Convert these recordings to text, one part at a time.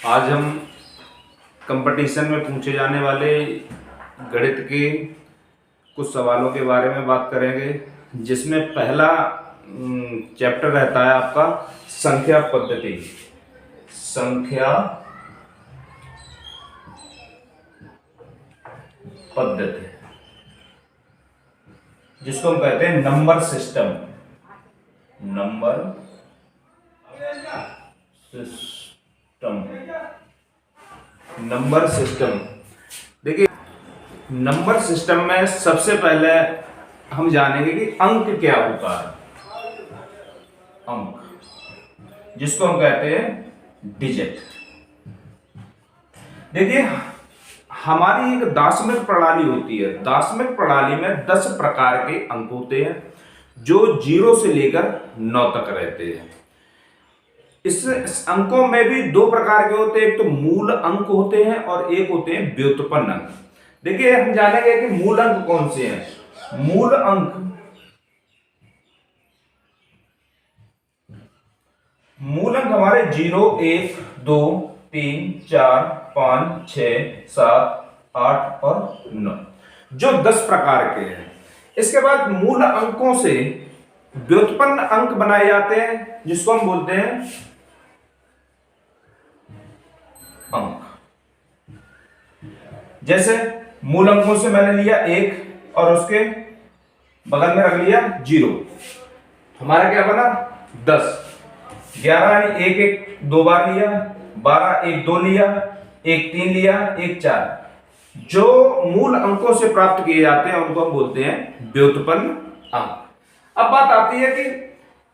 आज हम कंपटीशन में पूछे जाने वाले गणित के कुछ सवालों के बारे में बात करेंगे, जिसमें पहला चैप्टर रहता है आपका संख्या पद्धति। संख्या पद्धति जिसको हम कहते हैं number system. Number system number system देखिए, नंबर सिस्टम में सबसे पहले हम जानेंगे कि अंक क्या होता है। अंक जिसको हम कहते हैं डिजिट। देखिए, हमारी एक दाशमिक प्रणाली होती है। दाशमिक प्रणाली में 10 प्रकार के अंक होते हैं जो 0 से लेकर 9 तक रहते हैं। इस अंकों में भी 2 प्रकार के होते हैं, एक तो मूल अंक होते हैं और एक होते हैं व्युत्पन्न अंक। देखिए, हम जानेंगे कि मूल अंक कौन से हैं। मूल अंक हमारे 0, 1, 2, 3, 4, 5, 6, 7, 8 और 9 जो 10 प्रकार के हैं। इसके बाद मूल अंकों से व्युत्पन्न अंक बनाए जाते हैं, जिसको हम बोलते हैं अंक। जैसे मूल अंकों से मैंने लिया 1 और उसके बगल में रख लिया 0, हमारा क्या बना 10। 11 यानी 1 1 2 बार लिया। 12 1 2 लिया। 1 3 लिया। 1 4। जो मूल अंकों से प्राप्त किए जाते हैं उनको हम बोलते हैं व्युत्पन्न अंक। अब बात आती है कि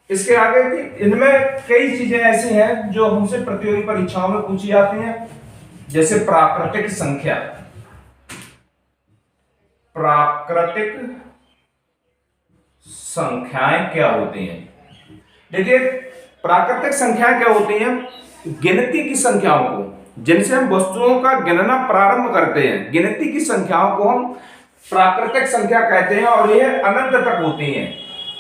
इसके आगे कि इनमें कई चीजें ऐसी हैं जो हमसे प्रतियोगी परीक्षाओं में पूछी जाती हैं, जैसे प्राकृतिक संख्या। प्राकृतिक संख्याएं क्या होती हैं? देखिए, प्राकृतिक संख्याएं क्या होती हैं? गिनती की संख्याओं को, जिनसे हम वस्तुओं का गिनना प्रारंभ करते हैं, गिनती की संख्याओं को हम प्राकृतिक संख्या कहते हैं और यह अनंत तक होती हैं।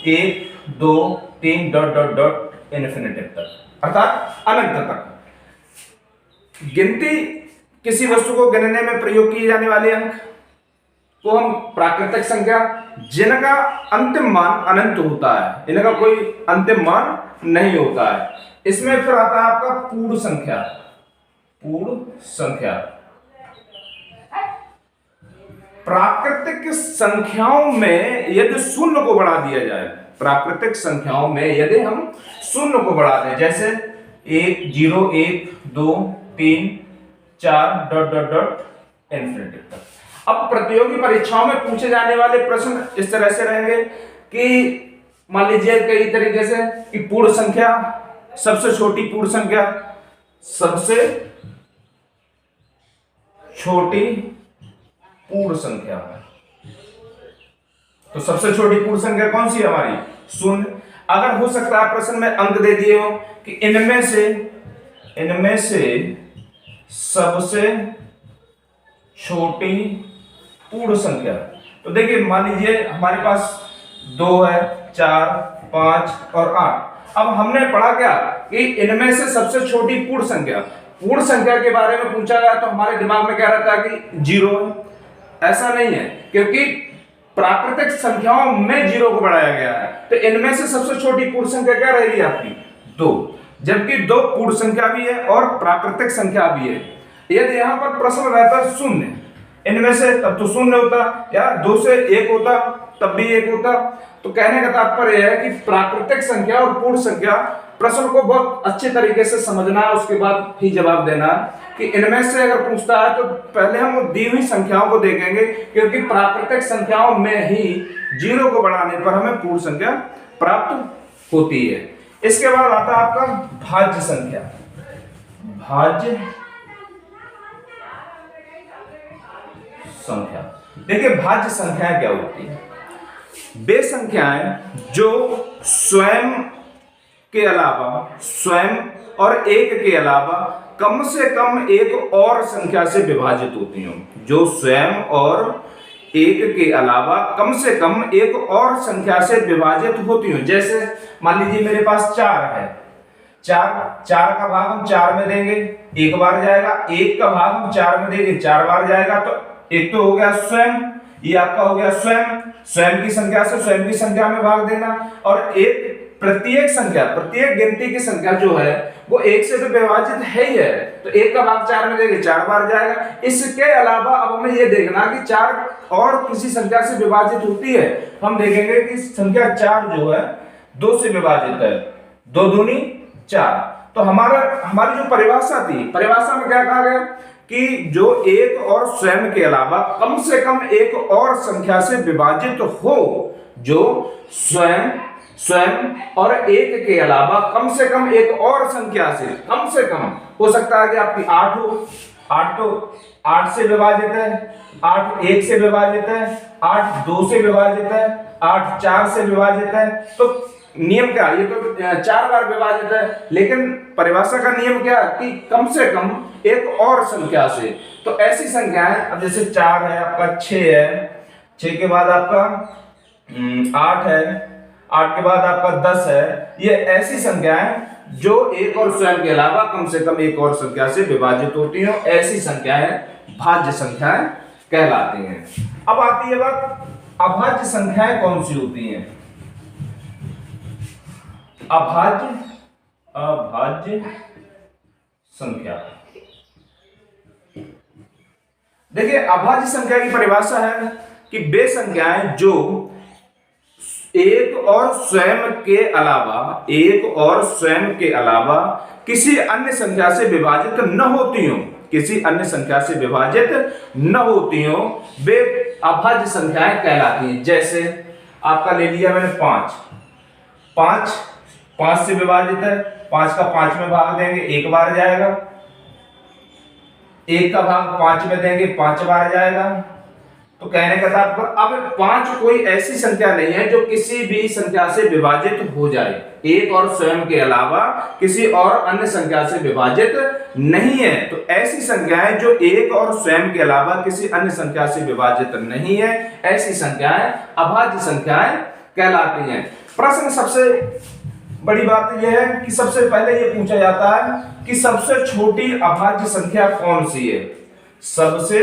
1 2 3 डॉट डॉट डॉट इन्फिनिटी तक, अर्थात अनंत तक। गिनती किसी वस्तु को गिनने में प्रयोग किए जाने वाले अंक को हम प्राकृतिक संख्या, जिनका अंतिम मान अनंत होता है, इनका कोई अंतिम मान नहीं होता है। इसमें फिर आता है आपका पूर्ण संख्या। पूर्ण संख्या प्राकृतिक संख्याओं में यदि शून्य को बढ़ा दिया जाए, प्राकृतिक संख्याओं में यदि हम शून्य को बढ़ा दें, जैसे 1 0 1 2 3 4 डॉट डॉट डॉट इन्फिनिटी तक। अब प्रतियोगी परीक्षाओं में पूछे जाने वाले प्रश्न इस तरह से रहेंगे कि मान लीजिए कई तरीके से कि पूर्ण संख्या, सबसे छोटी पूर्ण संख्या, सबसे छोटी पूर्ण संख्या। तो सबसे छोटी पूर्ण संख्या कौन सी है हमारी? शून्य। अगर हो सकता है प्रश्न में अंक दे दिए हो कि इनमें से सबसे छोटी पूर्ण संख्या, तो देखिए मान लीजिए हमारे पास 2 है, 4 5 और 8। अब हमने पढ़ा क्या कि इनमें से सबसे छोटी पूर्ण संख्या के बारे में पूछा गया तो हमारे दिमाग में क्या रहता है कि 0 है। ऐसा नहीं है, क्योंकि प्राकृतिक संख्याओं में 0 को बढ़ाया गया है। तो इनमें से सबसे छोटी पूर्ण संख्या क्या रहेगी आपकी? 2, जबकि 2 पूर्ण संख्या भी है और प्राकृतिक संख्या भी है। यदि यहां पर प्रश्न रहता शून्य, इनमें से, तब तो शून्य होता, या 2 से 1 होता तब भी 1 होता। तो कहने का तात्पर्य है कि प्राकृतिक संख्या और पूर्ण संख्या, प्रश्न को बहुत अच्छे तरीके से समझना है, उसके बाद ही जवाब देना कि इनमें से अगर पूछता है तो पहले हम दी हुई संख्याओं को देखेंगे, क्योंकि प्राकृतिक संख्याओं में ही 0 को बढ़ाने पर हमें पूर्ण संख्या प्राप्त होती है। इसके बाद आता है आपका भाज्य संख्या। भाज्य संख्या। देखिए, भाज्य संख्याएं क्या होती है? वे संख्याएं जो स्वयं के अलावा, स्वयं और एक के अलावा कम से कम एक और संख्या से विभाजित होती हों। जो स्वयं और एक के अलावा कम से कम एक और संख्या से विभाजित होती हों। जैसे मान लीजिए मेरे पास 4 है, चार, चार का भाग हम चार में देंगे, एक बार जाएगा। एक का भाग हम चार में देंगे, चार बार जाएगा। तो एक तो हो गया स्वयं, ये आपका हो गया स्वयं, स्वयं की संख्या से स्वयं की संख्या में भाग देना। और एक प्रत्येक संख्या, प्रत्येक गिनती की संख्या जो है वो एक से तो विभाजित है ही है, तो एक का भाग चार में देंगे, चार बार जाएगा। इसके अलावा अब हमें ये देखना कि चार और किसी संख्या से विभाजित होती है। हम देखेंगे कि संख्या चार जो है दो से विभाजित है, दो दूनी चार। तो हमारी जो परिभाषा थी, परिभाषा में क्या कहा गया कि जो एक और स्वयं के अलावा कम से कम एक और संख्या से विभाजित हो, जो स्वयं और एक के अलावा कम से कम एक और संख्या से, कम से कम हो सकता है कि आपकी 8 हो, 8 तो 8 से विभाजित है, 8 1 से विभाजित है, 8 2 से विभाजित है, 8 4 से विभाजित है। तो नियम क्या, ये तो 4 बार विभाजित है, लेकिन परिभाषा का नियम क्या कि कम से कम एक और संख्या से। तो ऐसी संख्याएं, अब जैसे 4 है, आपका 6 है, 6 के बाद आपका 8 है, 8 के बाद आपका 10 है। ये ऐसी संख्याएं जो एक और स्वयं के अलावा कम से कम एक और संख्या से विभाजित होती हैं, ऐसी संख्याएं भाज्य संख्याएं कहलाती हैं। अब आती है बात, अभाज्य संख्याएं कौन सी होती हैं? अभाज्य संख्या, देखिए अभाज्य संख्या की परिभाषा है कि वे संख्याएं जो एक और स्वयं के अलावा किसी अन्य संख्या से विभाजित न होती हो, किसी अन्य संख्या से विभाजित न होती हो, वे अभाज्य संख्याएं कहलाती हैं। जैसे आपका ले लिया मैंने 5 से विभाजित है, 5 का 5 में भाग देंगे, एक बार जाएगा। एक का भाग 5 में देंगे, 5 बार जाएगा। तो कहने का तात्पर्य, अब 5 कोई ऐसी संख्या नहीं है जो किसी भी संख्या से विभाजित हो जाए, एक और स्वयं के अलावा किसी और अन्य संख्या से विभाजित नहीं है। तो ऐसी संख्याएं जो एक और स्वयं के अलावा किसी अन्य संख्या से विभाजित नहीं है, ऐसी संख्याएं अभाज्य संख्याएं कहलाती हैं। प्रश्न सबसे बड़ी बात यह है कि सबसे पहले यह पूछा जाता है कि सबसे छोटी अभाज्य संख्या कौन सी है? सबसे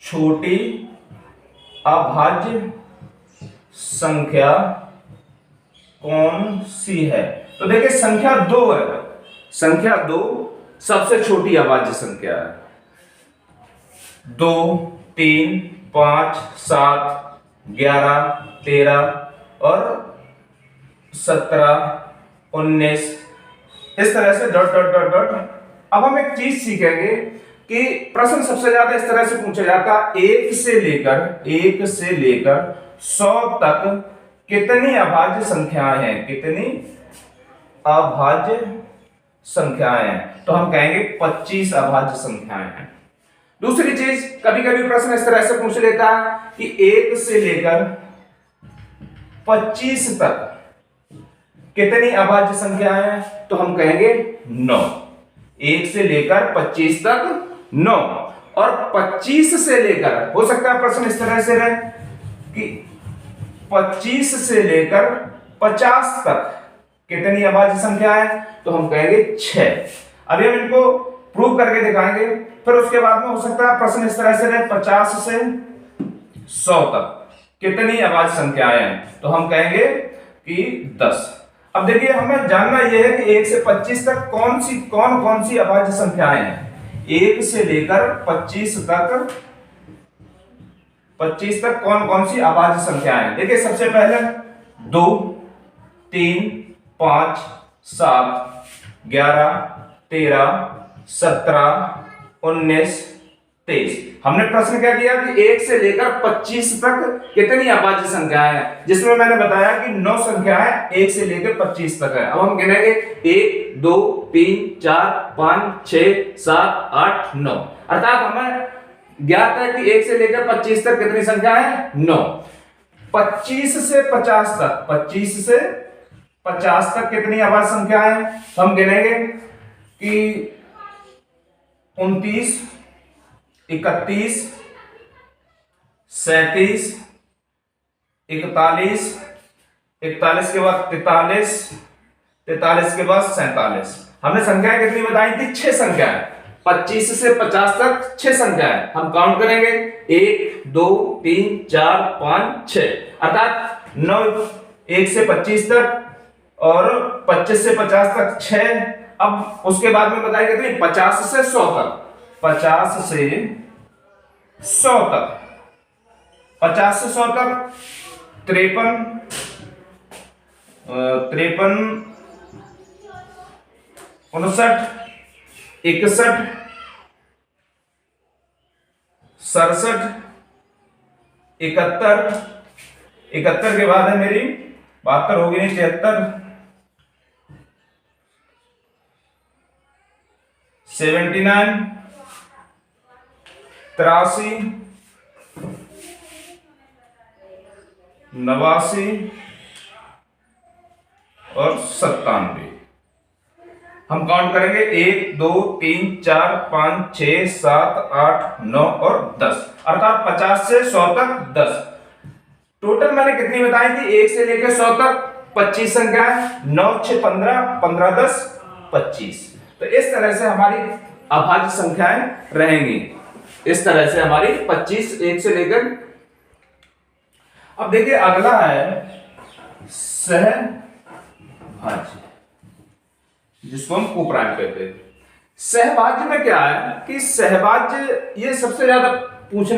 छोटी अभाज्य संख्या कौन सी है? तो देखिए संख्या 2 है, संख्या 2 सबसे छोटी अभाज्य संख्या है। 2 3 5 7 11 13 और 17 19, इस तरह से डॉट डॉट डॉट डॉट। अब हम एक चीज सीखेंगे कि प्रश्न सबसे ज्यादा इस तरह से पूछा जाता है, 1 से लेकर 100 तक कितनी अभाज्य संख्याएं हैं? कितनी अभाज्य संख्याएं हैं? तो हम कहेंगे 25 अभाज्य संख्याएं हैं। दूसरी चीज, कभी कभी प्रश्न इस तरह से पूछ लेता है कि 1 से लेकर 25 तक कितनी अभाज्य संख्याएं हैं? तो हम कहेंगे 9। 1 से लेकर 25 तक 9, और 25 से लेकर, हो सकता है प्रश्न इस तरह से रहे कि 25 से लेकर 50 तक कितनी अभाज्य संख्या है? तो हम कहेंगे 6। अभी हम इनको प्रूव करके दिखाएंगे, फिर उसके बाद में हो सकता है प्रश्न इस तरह से रहे 50 से 100 तक कितनी अभाज्य संख्याएं हैं? तो हम कहेंगे कि 10। अब देखिए हमें जानना यह है कि 1 से 25 तक कौन कौन सी अभाज्य संख्याएं हैं। 1 से लेकर 25 तक कौन सी अभाज्य संख्याएं हैं? देखिए सबसे पहले 2 3 5 7 11 13 17 19 23। हमने प्रश्न क्या किया कि 1 से लेकर 25 तक कितनी अभाज्य संख्याएं हैं, जिसमें मैंने बताया कि 9 संख्याएं 1 से लेकर 25 तक है। अब हम गिनेंगे 1 2 3 4 5 6 7 8 9, अर्थात हमें ज्ञात है कि 1 से लेकर 25 तक कितनी संख्या है? 9। 25 से 50 तक, 25 से 50 तक कितनी अभाज्य संख्याएं हैं? हम गिनेंगे कि 29 31 37 41 41 के बाद 43 43 के बाद 47। हमने संख्याएं कितनी बताई थी? 6 संख्याएं। 25 से 50 तक 6 संख्याएं हम काउंट करेंगे, 1 2 3 4 5 6, अर्थात 9 1 से 25 तक और 25 से 50 तक 6। अब उसके बाद में बताया कितनी? 50 से 100 तक, 50 से 100 तक, 50 से 100 तक 53 53 59 61 67 71 71 के बाद है मेरी 72 होगी नहीं, 73 79 83 89 और 97। हम काउंट करेंगे 1 2 3 4 5 6 7 8 9 और 10, अर्थात 50 से 100 तक 10। टोटल मैंने कितनी बताई थी? 1 से लेकर 100 तक 25 संख्याएं, 9 6 15 15 10 25। तो इस तरह से हमारी अभाज्य संख्याएं रहेंगी, इस तरह से हमारी 25 1 से लेकर। अब देखिए अगला है सहभाज्य, जिसको हम कोप्राइम कहते हैं। सहभाज्य में क्या है कि सहभाज्य ये सबसे ज्यादा पूछे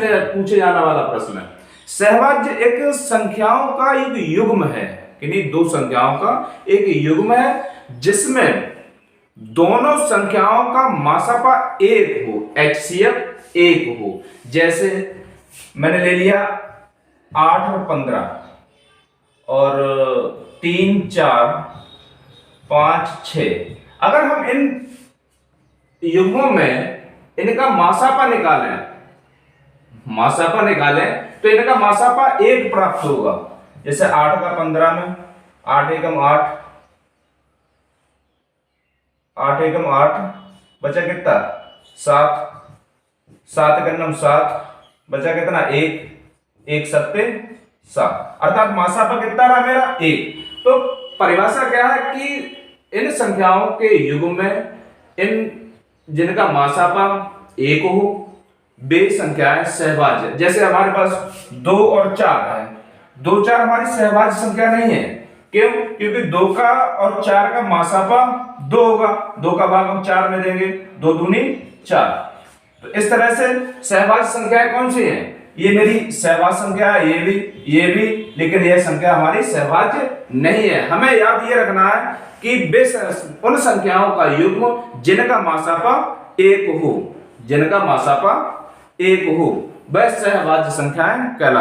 जाने वाला प्रश्न है। सहभाज्य एक संख्याओं का एक युग्म है, यानी दो संख्याओं का एक युग्म है जिसमें दोनों संख्याओं का मासापा एक हो, HCF एक हो। जैसे मैंने ले लिया 8 और 15 और 3 4 5 6। अगर हम इन युग्मों में इनका मासापा निकालें तो इनका मासापा एक प्राप्त होगा। जैसे 8 का 15 में 8 एकम 8, 8 एकम 8 बचा कितना? 7, 7 एकम 7 बचा कितना? 1, 1 सत्ते 7, अर्थात मासापा कितना रहा मेरा? 1। तो परिभाषा क्या है कि इन संख्याओं के युग्म में इन जिनका मासापा 1 हो वे संख्याएं सहभाज्य। जैसे हमारे पास 2 और 4 है, 2 4 हमारी सहभाज्य संख्या नहीं है। क्यों? क्योंकि 2 का और 4 का मासापा 2 होगा, 2 का भाग हम 4 में देंगे, 2 दूनी 4। तो इस तरह से सहभाज्य संख्याएं कौन सी हैं? ये मेरी सहभाज्य संख्या है, ये भी, लेकिन यह संख्या हमारी सहभाज्य नहीं है। हमें याद ये रखना है कि वे उन संख्याओं का युग्म जिनका मासापा 1 हो, जिनका मासापा 1 हो, वह सहभाज्य संख्याएं कहलाती हैं।